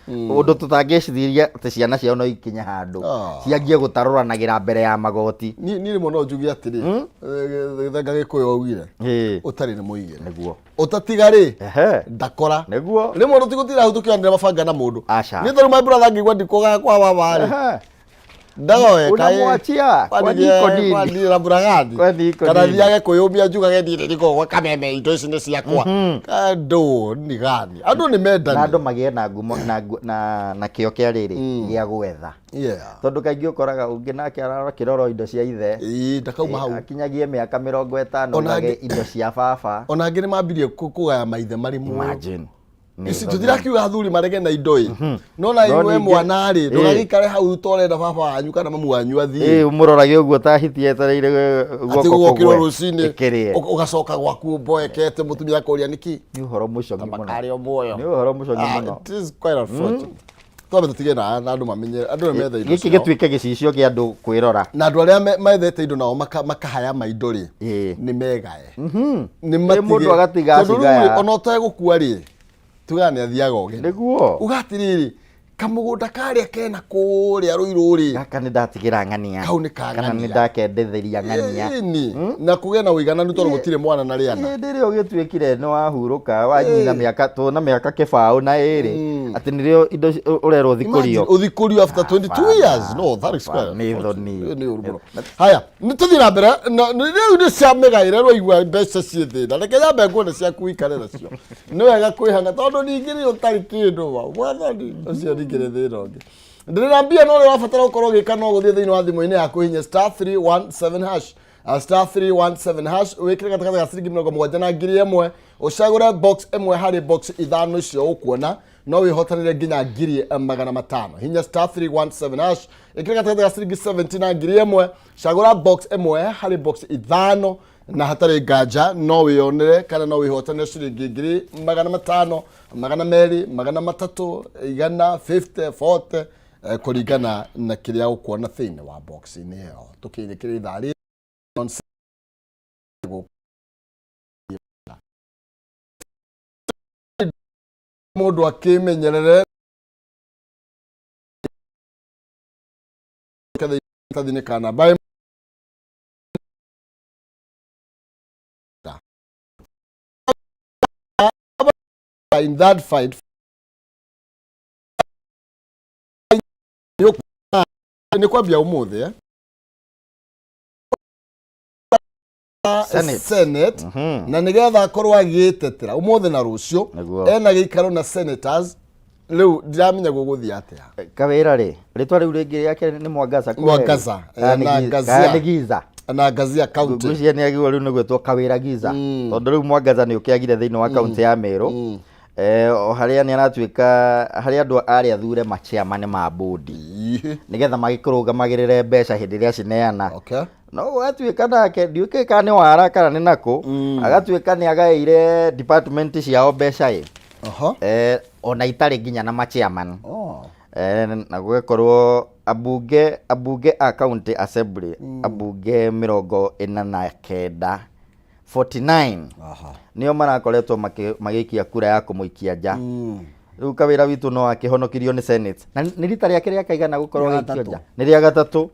undu tutangĩcithiria atĩ ciana ciao no ikinya handu ciangie gũtarũranagĩra mbere ya magoti. Ni rĩmwe no njuge atĩrĩ thenga Gĩkũyũ augire ũtarĩ nĩ mũigĩre nĩguo ũtatiga rĩ ndakora nĩguo rĩmwe tũtigũtira hau tũkĩanĩra mabanga na mũndũ nĩ tondũ my brother ngĩigua ndikũga kwa baba rĩ ndagoe unamwachia kwa niko nini kwa nini la buragadi kana thiage kuyumia njugage ndire niko kwa kameme indo ici nĩ ciakwa kando ni gani andu ni mendani na andu magie na ngumo na kĩo kĩa rĩrĩ gĩa gwetha tondu kaingĩ ũkoraga ũngĩ nake ararora kĩroro indo cia ithe ndakauma hau akinyagie mĩaka 50 nage indo cia baba ona angĩ nĩ mambirie kũgaya maithe marĩ muoyo. Imagine isi tutirakiuga athuri marege na indo no na iwe mwana rĩ ndũgagĩikare hau tũrenda baba wanyu kana mamu wanyu athie umurorage ũguo ta hiti etereire guoko kũgwe rũcinĩ ũgacoka gwaku mboekete mũtumia kũria niki nĩ ũhoro mũcogi mũno makari muoyo nĩ ũhoro mũcogi mũno. It is quite unfortunate twabe tutige na andu mamenye andu metha indo gĩkĩ gĩtuĩke gĩcicio kĩa andũ kwĩrora na andũ arĩa methete indo nao makahaya maindo rĩ nĩ megae nĩ mũndũ agatiga cigaya ona ũtegũkua rĩ tugane athiaga ũgeni nĩguo ugatiriri kamugunda karĩa kena kũrĩa rũirũ-rĩ gaka nĩ ndatigira ng'ania kau nĩ ka kana nĩ ndakendetheria ng'ania na kũgĩa na ũigananu tondũ gũtirĩ mwana na rĩana hĩndĩ ĩrĩa ũgĩtuĩkire nĩ wahurũka wanyina mĩaka kĩbaũ na ĩrĩ atĩ nĩrĩo indo ũrerwo thikũrio ũthikũrio after 22 years no that is quite nĩ thoni haya nĩ tũthiĩ na mbere rĩu nĩ cia mĩgaĩre rwaigua mbeca ciĩ thĩna reke nyambe nguone ciaku ũikare nacio nĩ wega kwĩhanga tondũ ningĩ nĩ ũtarĩ kĩndũ mwathani ũcio ningĩ thĩna ũngĩ ndĩrambia no rĩo wabatara gũkorwo gĩka no gũthiĩ thĩinĩ wa thimũ-inĩ yaku hinya *317# *317# wĩkĩre gatagatĩ ga ciringi 70 na 1000 ũcagũre box ĩmwe harĩ box ithano icio ũkuona no wĩhotanĩre nginya 500 hinya *317# ĩkĩre gatagatĩ ga ciringi 70 na 1000 cagũra box ĩmwe harĩ box ithano na hatarĩ nganja no wĩonere kana no wĩhotanĩre ciringi 500 200 300 100 50 40 kũringana na kĩrĩa ũkuona thĩinĩ wa box-inĩ ĩyo tũkĩnyĩkĩra ithaa mũndũ akĩmenyerere kathini kana by in that fight ni kwambia umuthi Senate na nigetha akorwo agĩtetera umuthi na rũcio ena gĩikaro na senators rĩu ndiramenya gũgũthia atĩa kawĩra rĩ rĩtwa rĩu rĩngĩ yake nĩ Mwangaza na Ngazia county ngũcia nĩ agĩrwo rĩu nĩ gwĩtwo Kawĩra Giza tondũ rĩu Mwangaza nĩ ũkĩagire thĩinĩ wa county ya Meru o harĩa nĩ aratuĩka harĩa andũ arĩa athure machairman ma board nigetha magĩkũrũgamagĩrĩre mbeca hĩndĩ ĩrĩa cineana no gatuĩka nake ndiũkĩ kana nĩ wara kana nĩ nako agatuĩka nĩ agaĩire department ciao mbeca ona itarĩ nginya na machairman na gũgĩkorwo abunge a county assembly abunge 49 nĩo marakoretwo magĩikia kura ya kũmũikia nja rĩu Kawĩra witũ no akĩhonokirio nĩ Senate na nĩ rita rĩake rĩa kaigana gũkorwo agĩikio nja nĩ rĩa gatatũ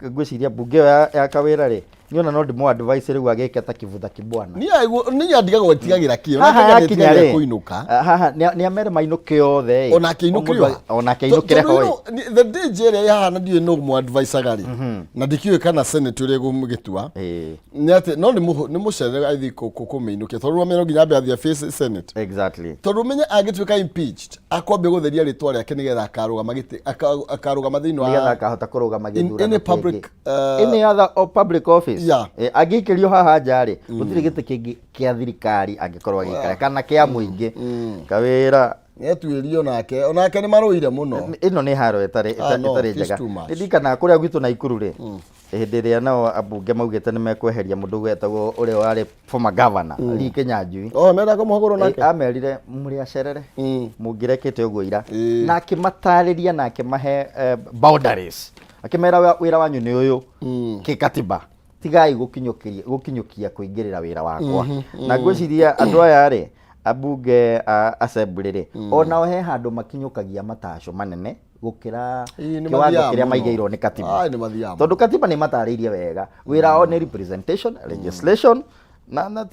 ngwĩciria mbunge ya Kawĩra rĩ niona no ndimo advice rĩu agĩke ta kivutha kibwana ni andiga gwetigagĩra kĩo na nginya kũinũka haha nĩ amere mainũke othe ona kĩinũkĩre hoi the DJ ĩrĩa hahana ndiĩ no mu advice agari na ndikiũĩ kana Senate ũrĩa gũmũgĩtua nĩ atĩ no nĩ mũcerere aithi kũmĩinũkia tondũ amero nginya ambe athia face Senate exactly tondũ menye agĩtuĩka impeached akwambia gũtheria rĩtwa rĩake nĩgetha akarũgama thĩinĩ wa nĩgetha akahota kũrũgama gĩthurano in public any other public office agĩikĩrio haha njarĩ gũtirĩ gĩtĩ kĩngĩ kĩa thirikari angĩkorwo agĩikara kana kĩa mũingĩ Kawĩra nĩatuĩrio onake nĩ marũire mũno ĩno nĩ haro ĩtarĩ njega ndirikanaga kũrĩa gwitũ Naikuru rĩ hĩndĩ ĩrĩa nao ambunge maugĩte nĩ mekweheria mũndũ gwetagwo ũrĩa warĩ former governor Lee Kinyanjui mendaga mũhũgũrwo nake amerire mũrĩ acerere mũngĩrekĩte ũguo ira na akĩmatarĩria na akĩmahe boundaries akĩmera wĩra wanyu nĩ ũyũ kĩkatiba tigai gũkinyũkia kũingĩrĩra wĩra wakwa na ngwĩciria andũ aya rĩ abunge assembly onao he handu makinyukagia mataco manene gukira kiwango kiria maigeirwo ni katiba tondu katiba ni matariirie wega wira o ni representation legislation na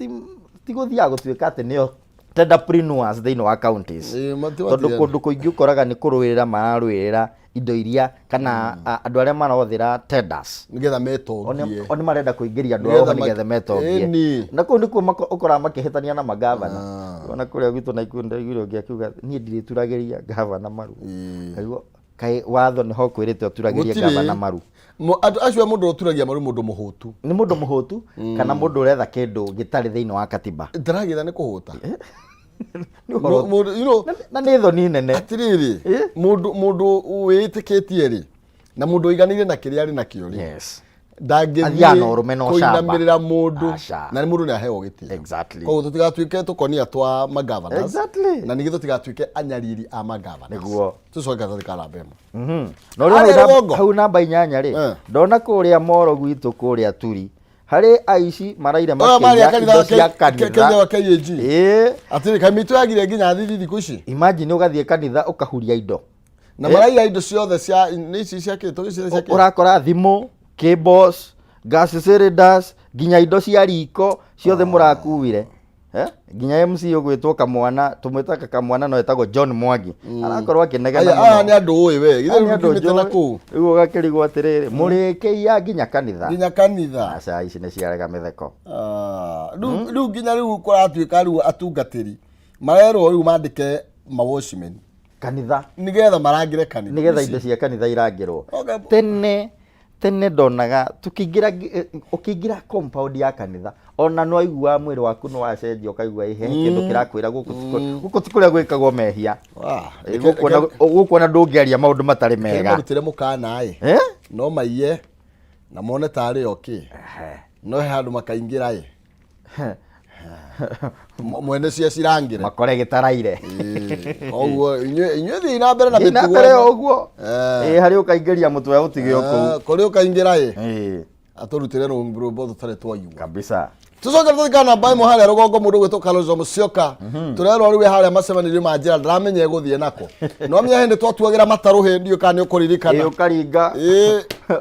ti guthia gutuika ati nio entrepreneurs thiini wa counties tondu kundu kuingi ukoraga ni kuruirira mararwirira indo iria kana andu aria maraothira tenders nigetha metongie oni marenda kuingiria andu ao nigetha metongie na kuu nikuo ukora makihitania na magavana ona kuria gwitu na ikunda igiro ngiakiuga nie ndirituragiria gavana maru aiguo kai watho ni ho kwirite uturagiria gavana maru andu acio mundu uturagia maru mundu muhutu ni mundu muhutu kana mundu uretha kindu gitari thiini wa katiba ndiragira ni kuhuta na nä thoni nene atiriri mundu witikitie ri na mundu iganire na kiria ari na kio ri ndangĩinamĩrĩra mundu na nĩ mundu nĩ aheo gĩtĩo koguo tũtigatuĩke tũkonia twa magavana na ningĩ tũtigatuĩke anyariri a magavana nĩguo tũcoke thirikari mbemo no rĩu hau namba 8 rĩ ndona kũrĩa moro gwitũ kũrĩa turi harĩ aici maraire makĩria indo cia kanitha atĩrĩ kamitũ yagire nginya thithi thikũ ici imagine ũgathiĩ kanitha ũkahuria indo na maraiya indo ciothe cia ici cia kĩtũ ũrakora thimũ cables gas cylinders nginya indo cia riko ciothe mũrakuire nginya MC ũgwĩtwo kamwana tũmwĩtaga kamwana no etagwo John Mwangi arakorwo akĩnegena mũno nĩ andũ ũĩ we githĩ rũkĩmĩte na kũu rĩu ũgakĩrigwo atĩrĩrĩ mũrĩkĩia nginya kanitha aca ici nĩ ciarega mĩtheko rĩu nginya rĩu kũratuĩka rĩu atungatĩri marerwo rĩu mandĩke watchmen kanitha nigetha marangĩre kanitha nigetha indo cia kanitha irangĩrwo tene ndonaga ukiingira compound ya kanitha ona no aigua mwiri waku no wacenjia ukaigua ihe kindu kirakwira guku tikuria gwikagwo mehia gukuona ndungiaria maundu matari mega marutire mukana no maiye na mone tari oki no he handu makaingira mwene cia cirangire makore gitaraire oguo inyuĩ thiĩ na mbere na mĩtugo na mbere oguo harĩ ũkaingĩria mũtwe ũtige kũu kũrĩ ũkaingĩra atũrutĩre rũmbo tũtarĩ twayua kabisa tucoke tũthikana namba ĩmwe harĩa rũgongo mũndũ gwĩtwo Kalonzo Musyoka tũrerwo rĩu harĩa macemanĩrio ma njĩra ndaramenya egũthiĩ nako no menya hĩndĩ twatuagĩra matarũ hĩndĩ ũka nĩ ũkũririkana ũkaringa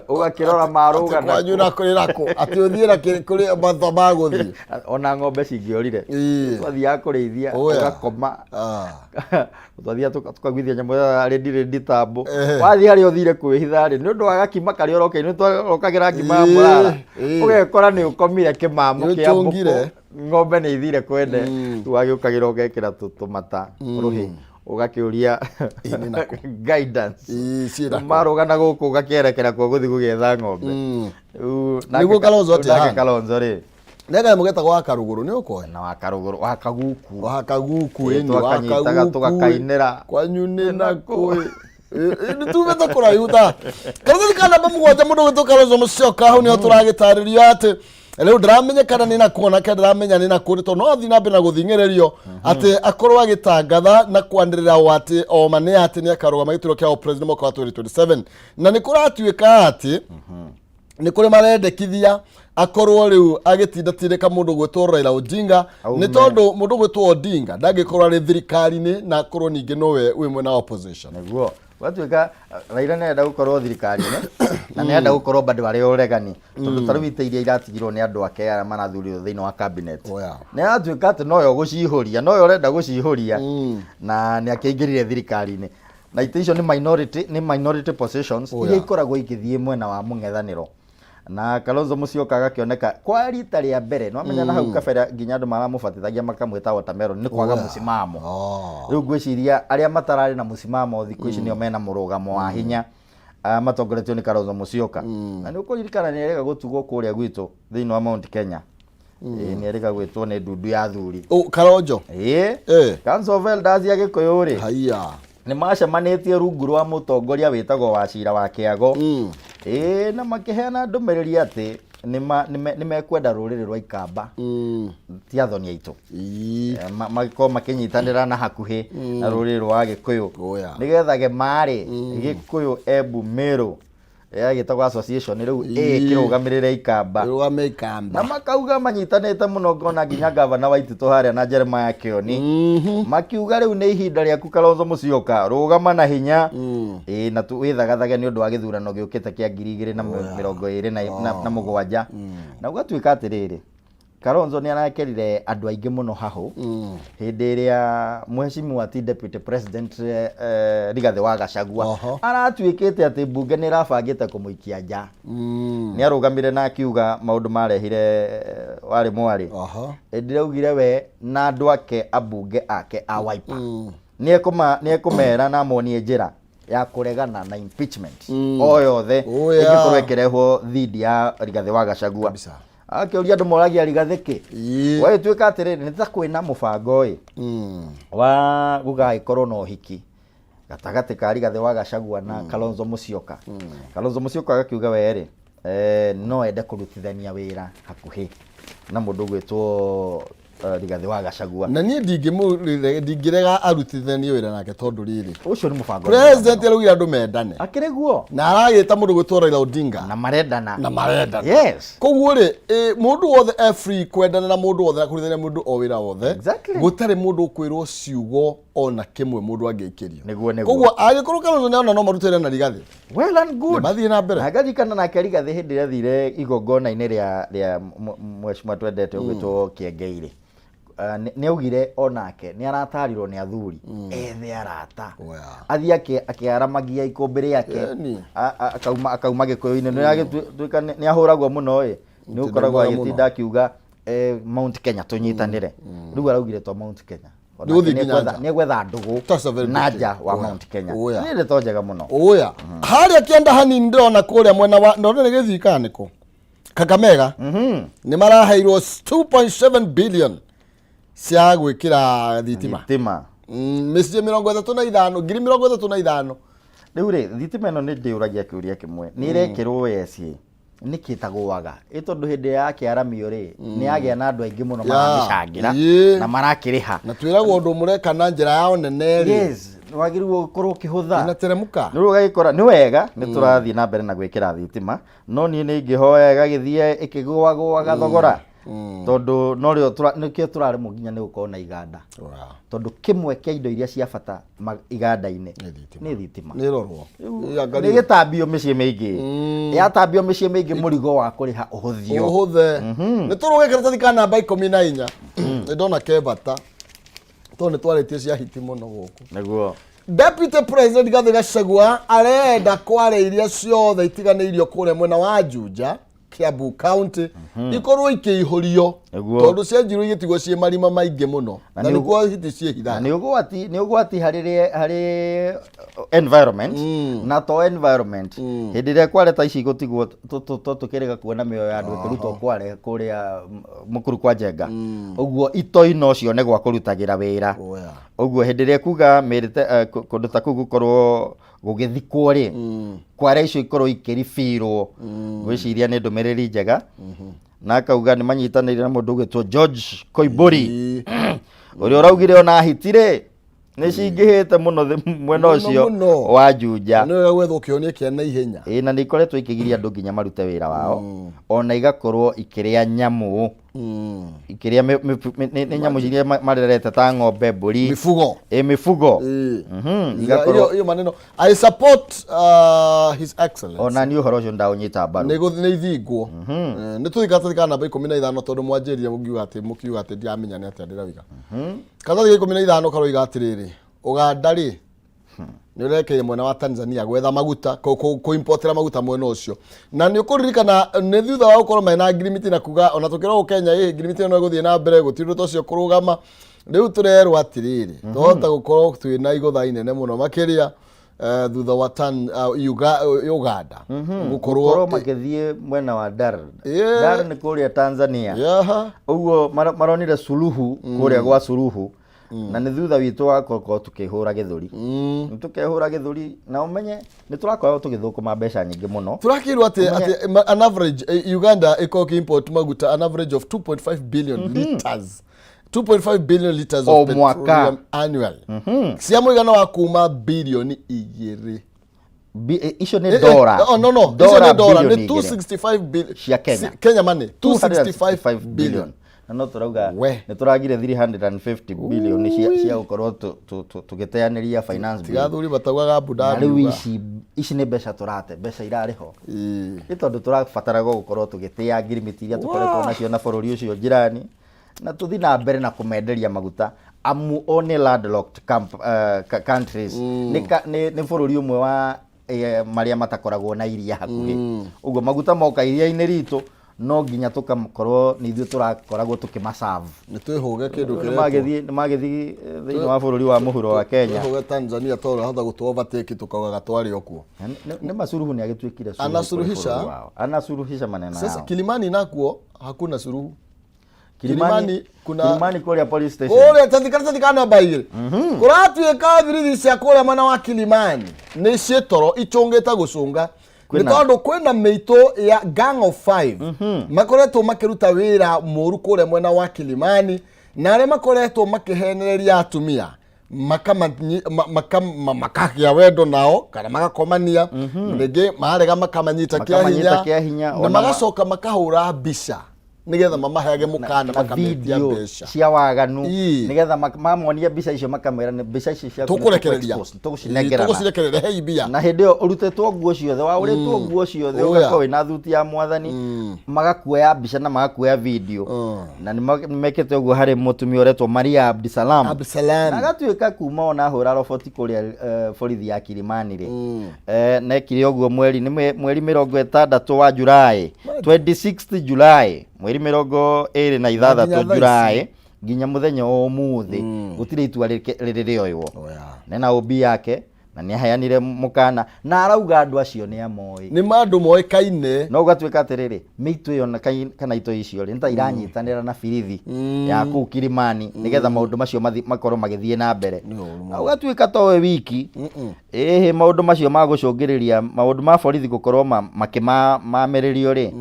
ũgakĩrora marũga kwanyu na kũrĩ nako atĩ ũthiĩ na kũrĩ matha magũthiĩ ona ng'ombe cingĩorire twathiaga kũrĩithia ũgakoma twathiaga tũkagwithia nyamũ ya rendi tambo wathiĩ harĩa ũthire kwĩhitha rĩ nĩ ũndũ wa gakima karĩa ũrokagĩra ngima ya mũrara ũgekora nĩ ũkomire kĩmamo kĩa mbũkũ ng'ombe nĩ ithire kwende wagĩũkagĩra ũgekĩra tũmata rũhĩ ũgakĩũria guidance marũgana gũkũ ũgakĩerekera kwa gũthiĩ gũgĩetha ng'ombe nĩguo Kalonzo atĩ Kalonzo rĩ nega mũgetagwo wa Karũgũrũ nĩ ũkoe na wa Karũgũrũ wa Kaguku twakanyitaga tũgakainĩra kwanyu nĩ nakũĩ nĩ tumĩte kũraihu ta kana mũgwanja mũndũ gwĩtwo Kalonzo Musyoka hau nĩho tũragĩtarĩrio atĩ rĩu ndiramenyekana nĩ nakuona kana ndiramenya nĩ nakũrĩ tondũ no thiĩ na mbere na gũthing'ĩrĩrio atĩ akorwo agĩtangatha na kwanĩrĩra atĩ oma nĩ atĩ nĩ akarũgama gĩturwa kĩa president mwaka wa 2027 na nĩ kũratuĩka atĩ nĩ kũrĩ marendekithia akorwo rĩu agĩtindatindĩka mũndũ gwĩtwo Raila Odinga nĩ tondũ mũndũ gwĩtwo Odinga ndangĩkorwo arĩ thirikari-inĩ na akorwo ningĩ nowe wĩ mwena wa opposition nĩguo watuĩka Raila nĩ enda gũkorwo thirikari-inĩ na nĩ enda gũkorwo bado arĩ ũregani tondũ tarĩu itĩ iria iratigirwo nĩ andũ ake arĩa marathurirwo thĩinĩ wa cabinet nĩ atuĩka atĩ noyo gũcihũria noyo ũrenda gũcihũria na nĩ akĩingĩrire thirikari-inĩ na itĩ icio nĩ minority positions iria ikoragwo igĩthiĩ mwena wa mũng'ethanĩro na Kalonzo Musyoka agakĩoneka kwa rita rĩa mbere no amenya na hau kabere nginya andũ maramũbatithagia makamwĩta watermelon nĩ kwaga mũsimamo rĩu ngwĩciria arĩa matararĩ na mũsimamo thikũ ici nĩo mena mũrũgamo wa hinya matongoretio nĩ Kalonzo Musyoka na nĩ ũkũririkana nĩ erĩga gũtugwo kũrĩa gwitũ thĩinĩ wa Mount Kenya nĩ erĩga gwĩtwo nĩ ndundu ya thuri Kalonzo Council of Elders ya Gĩkũyũ rĩ haiya nĩ macemanĩtie rungu rwa mũtongoria wĩtagwo Wachira wa Kĩago na makĩheana ndũmĩrĩri atĩ nĩ mekwenda rũrĩrĩ rwa Ikamba ti athoni aitũ magĩkorwo makĩnyitanĩra na hakuhĩ na rũrĩrĩ rwa Gĩkũyũ nĩgetha gemarĩ Gĩkũyũ Embu Meru gitagwo association riu kirugamirire ikamba na makauga manyitanite muno ngona nginya gavana Waititu haria na Jeremiah Kioni makiuga riu ni ihinda riaku Kalonzo Musyoka rugama na hinya na tu withagathage ni undu wa githurano giukite kia 2027 na ugatuika atiriri Kalonzo ni arakerire andu aingi muno hahu hindi iria mheshimiwa ti deputy president Rigathi wa Gachagua aratuikite ati bunge ni rabangite kumuikia nja ni arugamire na akiuga maundu marehire wari mwari ndiraugire we na andu ake abunge ake a Wiper ni ekumera na monie njira ya kuregana na impeachment o yothe igikorwo ikirehwo thidi ya Rigathi wa Gachagua akiuria andu moragia Rigathi ki we tuika atiriri nita kwina mubango wa gugaikorwo no hiki gatagati ka Rigathi wa Gachagua na Kalonzo Musyoka Kalonzo Musyoka akiuga weri no ende kurutithania wira hakuhi na mundu gwitwo Rigathi wa Gachagua na nie ndingirega arutithanie wira nake tondu riri ucio ni mubango president arugire andu mendane akiriguo na aragita mundu gwitwo Raila Odinga na marendana yes koguo ri mundu wothe free kwendana na mundu wothe kurithania mundu o wira wothe gutari mundu kwirwo ciugo ona kimwe mundu angikirio koguo agikorwo Kalonzo ni ona no marutire na Rigathi well and good mathie na mbere agathikana nake Rigathi hindi ria thire igongona-ini ria mheshimiwa twendete gwitwo Kiengeire ni augire onake ni aratarirwo ni athuri ethe arata athie akiaramagia ikumbiri yake akauma gikuyu-ini ni agituika ni ahuragwo muno ni ukoragwo agitinda akiuga Mount Kenya tunyitanire riu araugire to Mount Kenya ni gwetha ndugu na nja wa Mount Kenya ni ndeto njega muno haria kienda hanini ndirona kuria mwena wa ndone githikaaniko Kakamega ni maraheirwo 2.7 billion cia gwikira thitima mĩciĩ 35 ngiri 35 riu ri thitima ino ni ndiuragia kiuria kimwe ni irekirwo weci ni kitagwaga itondu hindi ya kiaramio ri ni agia na andu aingi muno maragicangira na marakiriha na twiragwo undu mureka na njira yao nene ri yes wagirwo korwo kihutha inateremuka ni rugagikora ni wega ni turathi na mbere na gwikira thitima no ni ngihoya gagithie ikigwagwaga thogora tondu no rio nikio turare muginya ni gukorwo na iganda tondu kimwe kia indo iria cia bata iganda-ini ni thitima ni rorwo ni gitambio mĩciĩ mĩingĩ yatambio mĩciĩ mĩingĩ mũrigo wa kuriha uhuthio uhuthe ni turuge karatathi ka namba 14 ni ndona kebata to ni twaritie cia hiti muno guku niguo Deputy President Rigathi Gachagua arenda kware iria ciothe itiganĩirio kuria mwena wa Juja Kiambu County ikorwo ikiihurio tondu cenjirwo igitigo cie marima maingi muno na nikuo hiti cie hitha ni ugwati hari environment na to environment hindi ria kwareta ici gutigwo tukiriga kuona mioyo ya andu kurutwo kware kuria mukuru kwa Njenga uguo itoi no cio ne gwa kurutagira wira uguo hindi ria kuga mirite kundu ta kugu korwo gugithikwo ri kware icio ikorwo ikirifirwo gwiciria ni ndumiriri njega na akauga ni manyitanire na mundu gwitwo George Koimburi uria uraugire ona hitire ni cingihite muno mwena ucio wa Juja ni gwetho kionie kia na ihenya na ni ikoretwo ikigiria andu nginya marute wira wao ona igakorwo ikiria nyamu ikiria ni nyamu ciria marerete ta ng'ombe mburi mifugo iyo maneno I support his excellence ona ni uhoro ucio ndaunyita mbaru ni ithingwo ni tuthikatathi ka namba 15 tondu mwanjiria mukiuga ati ndiamenya ni atia ndirawiga katathi 15 karoiga atiriri Uganda ri ni urekeire mwena wa Tanzania gwetha maguta ku importera maguta mwena ucio na ni ukuririkana ni thutha wa gukorwo mena agreement na kuga ona tukirwo Kenya agreement no guthie na mbere gutirwo tocio kurugama riu turerwo atiriri tuhota gukorwo twina igutha inene muno makiria thutha wa Uganda gukorwo magithie mwena wa Dar ni kuria Tanzania uguo maronire suluhu kuria gwa suluhu na ni thutha witu wakoko tukihura githuri tukihura githuri na umenye ni turakorwo tugithukuma mbeca nyingi muno turakirwa ati an average Uganda iko import maguta an average of 2.5 billion liters 2.5 billion liters of petroleum annually cia muigana wa kuma bilioni 2 icio nĩ dora. No, icio nĩ dora, nĩ 265 billion cia Kenya. Kenya money 265 billion. Na no turauga nĩ turagire 350 billion cia gukorwo tugiteanĩria finance bill. Tigathuri bataugaga bunda. Rĩu ici nĩ mbeca turate, mbeca irarĩ ho. Nĩ tondũ turabatara gukorwo tugĩtĩa ngirimiti iria tukoretwo nacio na bũrũri ũcio njirani, na tuthi na mbere na kũmenderia maguta amu only landlocked countries nĩ bũrũri ũmwe wa maria matakoragwo na iria hakuhĩ. Ũguo maguta moka iria-inĩ ritũ no nginya tukakorwo nĩ ithuĩ turakoragwo tukimaserve. Nĩ twĩhũge kĩndũ kĩrĩa magĩthiĩ thĩinĩ wa bũrũri wa mũhuro wa Kenya. Twĩhũge Tanzania tondũ hotha gũtũ overtake tukaugaga twari okuo. Nĩ Masuruhu nĩ agĩtuĩkire anasuruhisha maneno yao. Sasa Kilimani nakuo hakuna suruhu. Kilimani kũrĩa police station. Kũrĩa tathikana baigire. Kũratuĩka thirithi cia kũrĩa mana wa Kilimani nĩ ciĩtoro icũngĩte gũcũnga. Nĩ tondũ kwĩna mĩitũ ya gang of 5 makoretwo makĩruta wĩra mũru kũrĩa mwena wa Kilimani, na arĩa makoretwo makĩhenereria atumia makagĩa wendo nao kana magakomania, rĩngĩ marega makamanyita kĩa hinya na magacoka makahũra mbica nigetha mamaheage mukana makametia mbeca cia waganu nigetha mamonia mbica icio makamera mbica icio cia tugucirekerera hei bia na hĩndĩ ĩyo ũrutetwo nguo ciothe wa ũrĩtwo nguo ciothe ũgakorwo na thuti ya mwathani magakuoya mbica na magakuoya video na nĩmekĩte ũguo harĩ mũtumia ũretwo Maria Abdisalam na agatuĩka kuma ona hũra roboti kũrĩa borithi ya Kilimani rĩ nekire ũguo mweri 26 wa Julai 26 July mweri 26 Julai nginya muthenya ũmũthĩ gũtirĩ itua rĩrĩoywo nena obi yake na nĩ aheanire mukana na arauga andũ acio nĩ amoi nĩ mandũ moĩkaine no gatuĩka atĩrĩrĩ mĩitũ ĩyo kana ito icio nĩ ta iranyitanĩra na birithi ya kũu Kilimani nĩgetha maũndũ macio makorwo magĩthiĩ na mbere gatuĩka towe wiki maũndũ macio ma gũcũngĩrĩria maũndũ ma borithi gũkorwo makĩmamerĩrio rĩ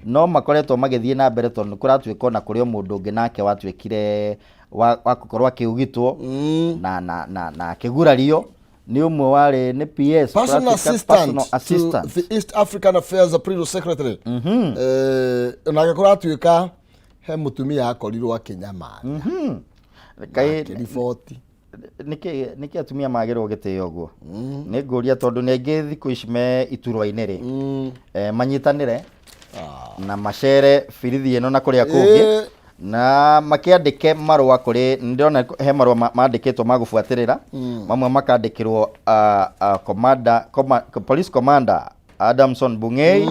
no makoretwo magĩthiĩ na mbere tondũ kũratuĩka na kũrĩ mũndũ ũngĩ nake watuĩkire wa gũkorwo akĩugitwo na akĩgurario ni umwe wale ni PS personal assistant to the East African Affairs Appeal Secretary na gakora tuika he mutumia akorirwo akinyama kai ripoti niki atumia magirwo gitio guo ni nguria tondu ni aingi thiku ici me iturwa-inĩ ri manyitanire na macere birithi ino na kuria kungi na makiandike marwa kuri ndona he marwa mandikitwo magubuatirira mamwe makandikirwo police commander Adamson Bungei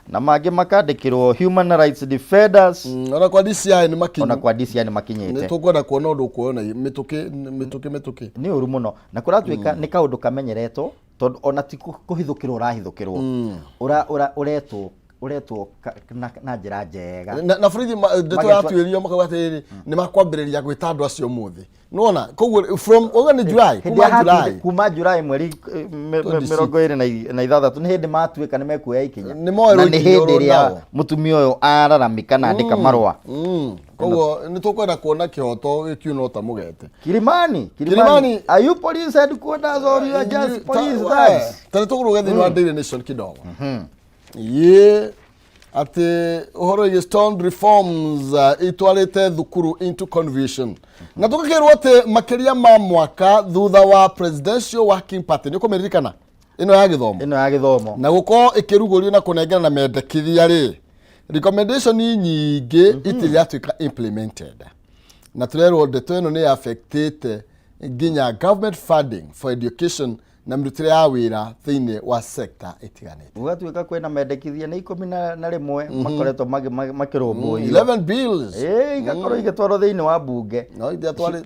na mangĩ makandikirwo human rights defenders ona kwa DCI ni makinyite nĩ tũkwenda kuona ũndũ kuona mĩtũkĩ nĩ ũru mũno na kũratuĩka nĩ kaũndũ kamenyeretwo tondũ ona ti kũhithũkĩrwo ũrahithũkĩrwo uretwo na njĩra njega na borithi ndĩtũratuĩrio makauga atĩrĩrĩ nĩ makwambĩrĩria gwĩta andũ acio mũthĩ nĩwona koguo from ogani July kuma July mweri 26 nĩ hĩndĩ matuĩka nĩ mekuoya ikinya na nĩ hĩndĩ ĩrĩa mũtumia ũyũ araramika na andĩka marũa koguo nĩ tũkwenda kuona kĩhoto gĩkiuna ta mũgete Kilimani are you police headquarters or you are just police thugs tani tũgũrũge thĩinĩ wa Daily Nation kidogo ati uhoro stone reforms itwarite thukuru into confusion na tukakirwo ati makiria ma mwaka thutha wa presidential working party niko meririkana ino ya githomo na guko ikirugurio na kunengana na mendekithia ri recommendation nyingi itiriatuika implemented na turerwo ndeto ino ni affected nginya government funding for education na mrutire ya wira thĩinĩ wa sector itiganĩte ugatuĩka kwĩna mendekithia nĩ 11 makoretwo makĩrũmbũiyo 11 bills igakorwo igĩtwarwo thĩinĩ wa mbunge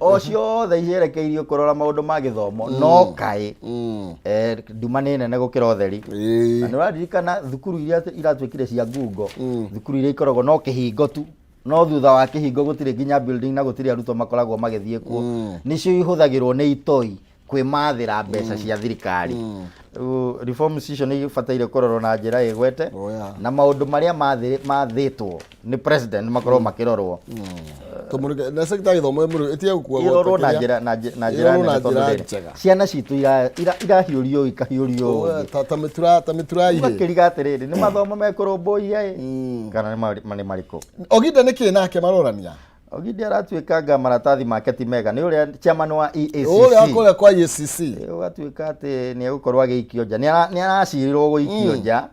o ciothe icerekeirio kũrora maũndũ ma gĩthomo no kaĩ nduma nĩ nene gũkĩra ũtheri na nĩ ũraririkana thukuru iria iratuĩkire cia ngungo thukuru iria ikoragwo no kĩhingo tu no thutha wa kĩhingo gũtirĩ nginya building na gũtirĩ arutwo makoragwo magĩthiĩ kuo nĩcio ihũthagĩrwo nĩ itoi kwĩmathĩra mbeca cia thirikari reforms icio nĩ ibataire kũrorwo na njĩra ĩgwete na maũndũ marĩa mathĩtwo nĩ president makorwo makĩrorwo na secretary gĩthomo ĩtige gũkua irorwo na njĩra nene tondũ ciana citũ irahiũrio ikahiũrio ta mĩtura ihe makĩriga atĩrĩrĩ nĩ mathomo mekũrũmbũiya kana nĩ marĩkũ Oginda nĩkĩ nake marorania Oginda aratuĩkanga maratathi make ti mega nĩ ũrĩa chairman wa EACC ũrĩa akũrĩa kwa EACC ũgatuĩka atĩ nĩ egũkorwo agĩikio nja nĩ aracirirwo gũikio nja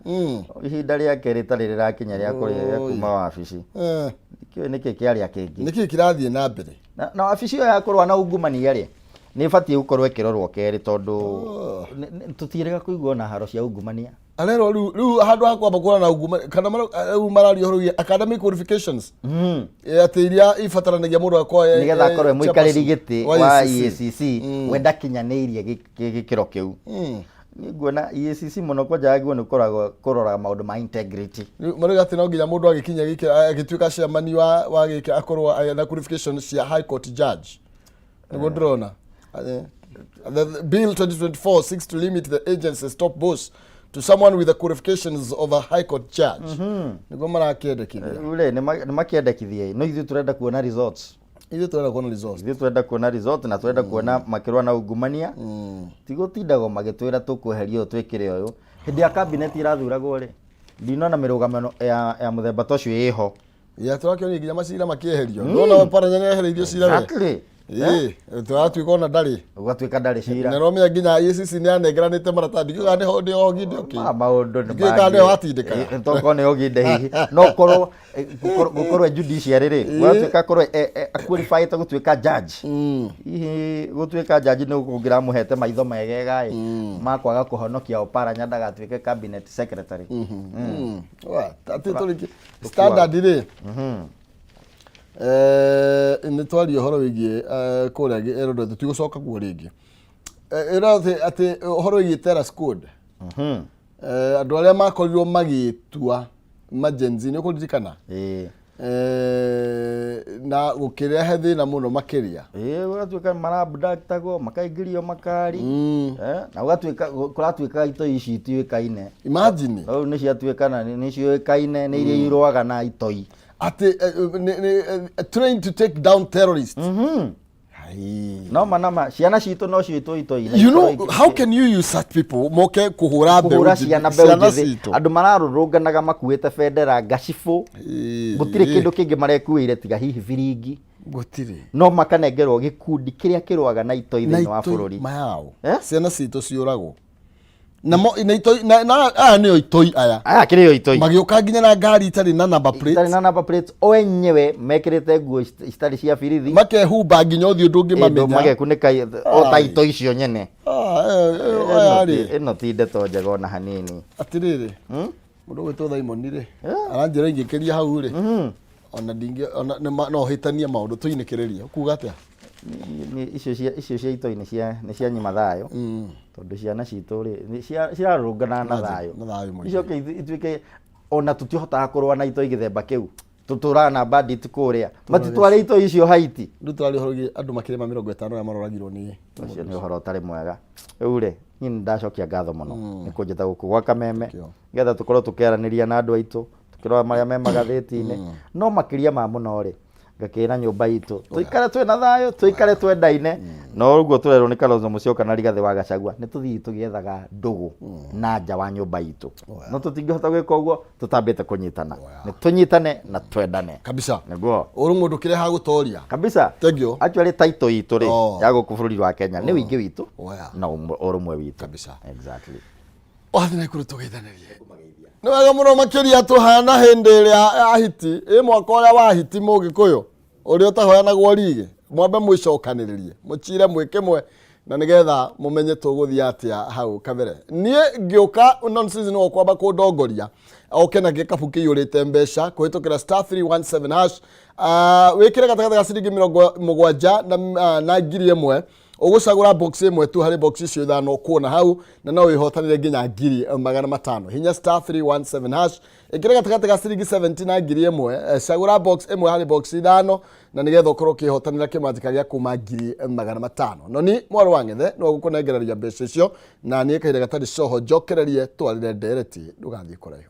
ihinda rĩake rĩtarĩ rĩrakinya rĩa kuma wabici nĩkĩ kĩarĩa kĩngĩ nĩkĩ kĩrathiĩ na mbere na wabici ĩyo yakorwo na ungumania rĩ nĩ ĩbatiĩ gũkorwo ĩkĩrorwo kerĩ tondũ tũtiĩrĩga kũigua na haro cia ungumania arero rĩu handũ ha kwamba kuona na ungumania kana marario horo academic qualifications atĩ iria ibataranagia mũndũ akwa nĩgetha akorwo mũikarĩri gĩtĩ wa EACC wenda kinyanĩirie gĩkĩro kĩu nguona EACC mũno kwanja agwo nĩ kũrora maũndũ ma integrity marĩga atĩ no nginya mũndũ agĩkinya agĩtuĩka chairman wa gĩkĩ akorwo na qualifications cia high court judge nĩguo ndĩrona the bill 2024 seeks to limit the agency's top boss to someone with the qualifications of a high court judge nĩguo marakĩendekithia ule nĩ makĩendekithia no ithuĩ tũrenda kuona results ithuĩ tũrenda kuona results ithuĩ tũrenda kuona result na tũrenda kuona makĩrũa na ungumania tigũtindago magĩtwĩra tũkweheria ũyũ twĩkĩre ũyũ hĩndĩ ya cabinet irathuragwo rĩ ndinona mĩrũgamano ya mũthemba ta ũcio ĩho ya tũrakĩonia nginya macira makĩeherio ndona paranya nĩehereirio cira exactly turatuĩka ona ndarĩ ũgatuĩka ndarĩ cira na romia nginya EACC nĩanengeranĩte maratathi ndiuga nĩ Oginda maũndũ nĩ ndiuga nĩ watindĩka toko nĩ Oginda hihi no gũkorwo judiciary rĩ gwatuĩka korwo qualified gũtuĩka judge hihi gũtuĩka judge nĩ ũngĩramũhete maitho megega makwaga kũhonokia Oparanya ndagatuĩke cabinet secretary atĩ tũrĩki standard rĩ nĩ twario horo wĩgiĩ kũrĩa Eldoret tũtigũcoka kuo rĩngĩ atĩ horo wĩgiĩ terrace code andũ arĩa makorirwo magĩtua emergency nĩ ũkũririkana na gũkĩrehe thĩna mũno makĩria gũgatuĩka marabundactagwo makaingĩrio makari na kũratuĩka itoi ici itiũĩkaine imagine rĩu nĩ ciatuĩka na nĩ ciũĩkaine nĩ iria irũaga na itoi trained to take down terrorists no manama ciana citũ no ciitũ itoi you know how can you use such people moke kuhura ciana njĩthĩ andũ mararũrũnganaga makuĩte bendera ngacibũ gũtirĩ kĩndũ kĩngĩ marekuĩire tiga hihi biringi gũtirĩ no makanengerwo gĩkundi kĩrĩa kĩrũaga na itoi thĩinĩ wa bũrũri ciana citũ ciũragwo na itoi na aya nĩo itoi aya kĩrĩo itoi magĩũka nginya na ngari itarĩ na number plate itarĩ na number plate o enyewe mekĩrĩte nguo citarĩ cia birithi makehumba nginya ũthiũ ndũngĩmamenya magekunĩka o ta itoi icio nyene ĩno ti ndeto njega ona hanini atĩrĩrĩ mũndũ gwĩtwo Thaimoni rĩ aranjĩra ingĩkĩria hau rĩ ona ndingĩ no hĩtania maũndũ tũinĩkĩrĩria kuuga atĩa icio cia itoi nĩ cianyima thayũ tondũ ciana citũ rĩ cirarũrũngana na thayũ icoke ituĩke ona tũtihotaga kũrũa na itoi gĩthemba kĩu tũtũraga na bandit kũrĩa matitware itoi icio Haiti rĩu tũrarĩ ũhoro andũ makĩria ma 50 arĩa maroragirwo nĩ ũcio nĩ ũhoro ũtarĩ mwega rĩu rĩ niĩ nĩndacokia ngatho mũno nĩ kũnjĩta gũkũ gwa Kameme nĩgetha tũkorwo tũkĩaranĩria na andũ aitũ tũkĩrora marĩa me magathĩti-inĩ no makĩria ma mũno rĩ ngakĩra nyũmba itũ tũikare twĩna thayũ tũikare twendaine no ũguo tũrerwo nĩ Kalonzo Musyoka na Rigathĩ wa Gachagua nĩ tũthiĩ tũgĩethaga ndũgũ na nja wa nyũmba itũ no tũtingĩhota gwĩka ũguo tũtambĩte kũnyitana nĩ tũnyitane na twendane kabisa nĩguo ũrũmwe ndũkĩreha gũtoria kabisa tengio actually title itũ rĩ ya gũkũ bũrũri wa Kenya nĩ wĩingĩ witũ na ũrũmwe witũ kabisa exactly wathina ikuru tũgeithanĩrie nĩ wega mũno makĩria tũhana hĩndĩ ĩrĩa ahiti mwaka ũrĩa wa ahiti Mũgĩkũyũ ũrĩa ũtahoyanagwo rigi mwambe mwĩcokanĩrĩrie mũcire mwĩkĩmwe na nĩgetha mũmenye tũgũthiĩ atĩa hau kabere niĩ ngĩũka nonsense no kwamba kũndongoria oke na gĩkabu kĩiyũrĩte mbeca kũhĩtũkĩra *317# wĩkĩre gatagatĩ ga ciringi 70 na 1,000 ugucagura box imwe tu hari box icio ithano kuona hau na no wihotanire nginya 500 hinya *317# ikira gatagati ga ciringi 70 na 1000 cagura box imwe hari box ithano na nigetha ukorwo kihotanira kimanjika gya kuma 500 no ni mwaro wangethe no gukunegereria mbeca icio na ni kaire gatari coho njokererie twarire ndereti ndugathie kurayo.